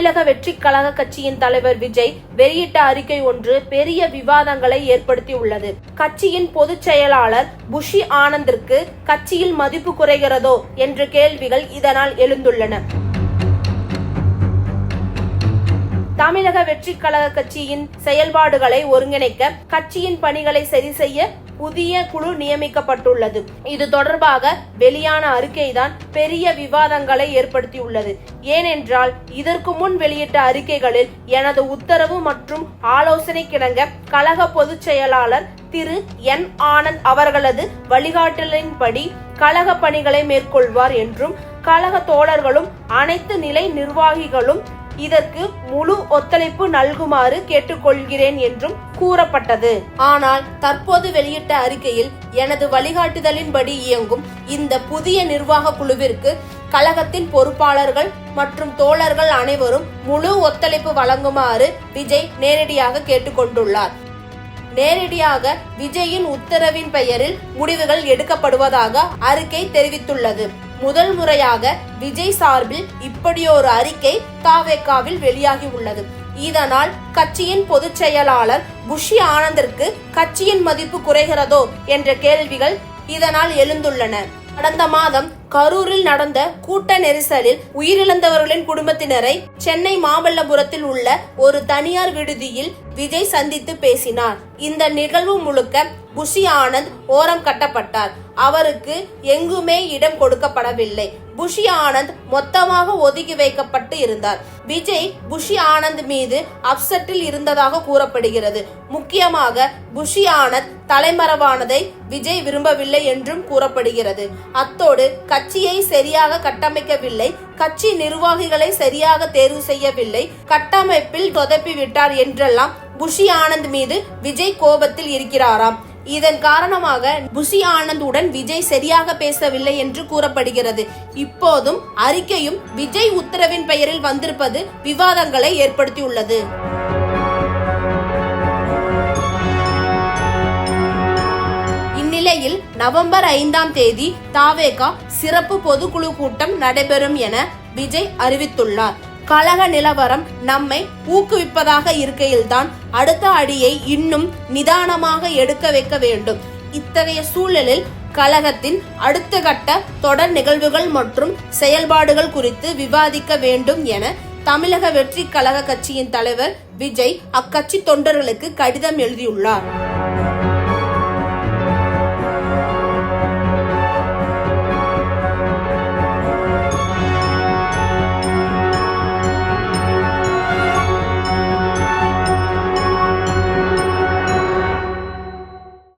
தமிழக வெற்றி கழக கட்சியின் தலைவர் விஜய் வெளியிட்ட அறிக்கை ஒன்று பெரிய விவாதங்களை ஏற்படுத்தியுள்ளது. கட்சியின் பொதுச் செயலாளர் புஷி ஆனந்திற்கு கட்சியில் மதிப்பு குறைகிறதோ என்ற கேள்விகள் இதனால் எழுந்துள்ளன. தமிழக வெற்றி கழக கட்சியின் செயல்பாடுகளை ஒருங்கிணைக்க கட்சியின் பணிகளை சரி செய்ய புதிய குழு நியமிக்கப்பட்டுள்ளது. இது தொடர்பாக வெளியான அறிக்கைதான் பெரிய விவாதங்களை ஏற்படுத்தியுள்ளது. ஏனென்றால் இதற்கு முன் வெளியிட்ட அறிக்கைகளில் எனது உத்தரவு மற்றும் ஆலோசனை கிணங்க கழக பொதுச் செயலாளர் திரு என் ஆனந்த் அவர்களது வழிகாட்டலின்படி கழக பணிகளை மேற்கொள்வார் என்றும் கழக தோழர்களும் அனைத்து நிலை நிர்வாகிகளும் இதற்கு முழு ஒத்துழைப்பு நல்குமாறு கேட்டுக்கொள்கிறேன் என்றும் கூறப்பட்டது. ஆனால் தற்போது வெளியிட்ட அறிக்கையில் எனது வழிகாட்டுதலின்படி இயங்கும் இந்த புதிய நிர்வாக குழுவிற்கு கழகத்தின் பொறுப்பாளர்கள் மற்றும் தோழர்கள் அனைவரும் முழு ஒத்துழைப்பு வழங்குமாறு விஜய் நேரடியாக கேட்டுக்கொண்டுள்ளார். நேரடியாக விஜயின் உத்தரவின் பெயரில் முடிவுகள் எடுக்கப்படுவதாக அறிக்கை தெரிவித்துள்ளது. முதல் முறையாக விஜய் சார்பில் இப்படியொரு அறிக்கை தாவேகாவில் வெளியாகி உள்ளது. இதனால் கட்சியின் பொதுச் செயலாளர் புஷி ஆனந்திற்கு கட்சியின் மதிப்பு குறைகிறதோ என்ற கேள்விகள் இதனால் எழுந்துள்ளன. கடந்த மாதம் கரூரில் நடந்த கூட்ட நெரிசலில் உயிரிழந்தவர்களின் குடும்பத்தினரை சென்னை மாமல்லபுரத்தில் உள்ள ஒரு தனியார் விடுதியில் விஜய் சந்தித்து பேசினார். இந்த நிகழ்வு முழுக்க புஷி ஆனந்த் ஓரம் கட்டப்பட்டார். அவருக்கு எங்குமே இடம் கொடுக்கப்படவில்லை. புஷி ஆனந்த் மொத்தமாக ஒதுக்கி வைக்கப்பட்டு இருந்தார். விஜய் புஷி ஆனந்த் மீது அப்செட்டில் இருந்ததாக கூறப்படுகிறது. முக்கியமாக புஷி ஆனந்த் தலைமறைவானதை விஜய் விரும்பவில்லை என்றும் கூறப்படுகிறது. அத்தோடு கட்சியை சரியாக கட்டமைக்கவில்லை, கட்சி நிர்வாகிகளை சரியாக தேர்வு செய்யவில்லை, கட்டமைப்பில் சொதப்பி விட்டார் என்றெல்லாம் புஷி ஆனந்த் மீது விஜய் கோபத்தில் இருக்கிறாராம். இதன் காரணமாக புஷி ஆனந்த் உடன் விஜய் சரியாக பேசவில்லை என்று கூறப்படுகிறது. இப்போதும் அறிக்கையும் விஜய் உத்தரவின் பெயரில் வந்திருப்பது விவாதங்களை ஏற்படுத்தியுள்ளது. இந்நிலையில் நவம்பர் 5ஆம் தேதி தாவேகா சிறப்பு பொதுக்குழு கூட்டம் நடைபெறும் என விஜய் அறிவித்துள்ளார். கழக நிலவரம் நம்மை ஊக்குவிப்பதாக இருக்கையில்தான் அடுத்த அடியை இன்னும் நிதானமாக எடுக்க வைக்க வேண்டும். இத்தகைய சூழலில் கழகத்தின் அடுத்த கட்ட தொடர் நிகழ்வுகள் மற்றும் செயல்பாடுகள் குறித்து விவாதிக்க வேண்டும் என தமிழக வெற்றி கழக கட்சியின் தலைவர் விஜய் அக்கட்சி தொண்டர்களுக்கு கடிதம் எழுதியுள்ளார்.